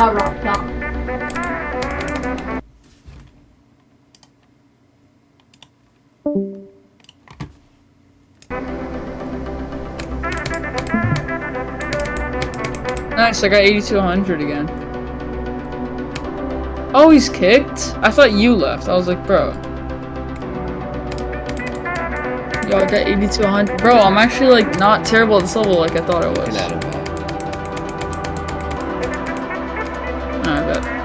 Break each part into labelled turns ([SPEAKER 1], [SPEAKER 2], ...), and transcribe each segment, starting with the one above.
[SPEAKER 1] Rock.
[SPEAKER 2] Nice, I got 8200 again. Oh, he's kicked? I thought you left. I was like, bro. Yo, I got 8200. Bro, I'm actually like not terrible at this level like I thought I was. I bet.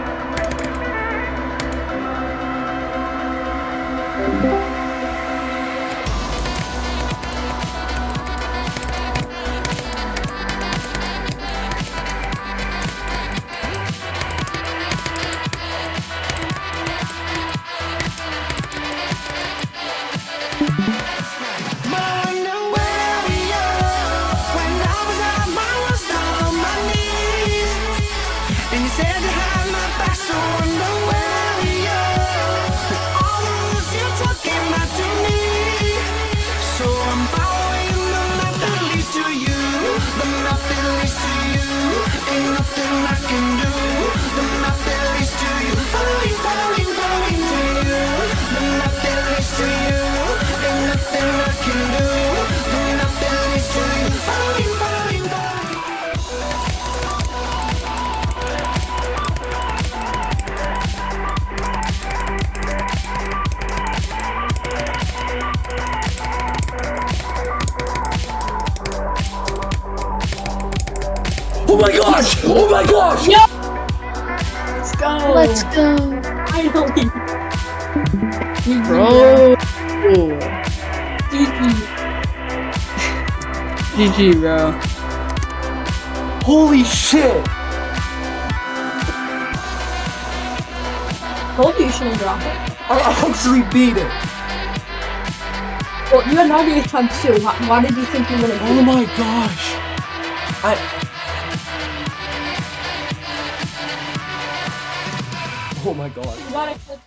[SPEAKER 3] Oh my gosh! Oh my gosh!
[SPEAKER 1] Yo! Let's go!
[SPEAKER 4] Let's go.
[SPEAKER 1] Finally!
[SPEAKER 2] Bro.
[SPEAKER 1] GG.
[SPEAKER 2] GG, bro.
[SPEAKER 3] Holy shit!
[SPEAKER 1] Told you shouldn't drop it.
[SPEAKER 3] I actually beat it!
[SPEAKER 1] Well, you had 98 times too. Why did you think you were gonna
[SPEAKER 3] Oh
[SPEAKER 1] do it?
[SPEAKER 3] my gosh! Oh my god.
[SPEAKER 1] You gotta click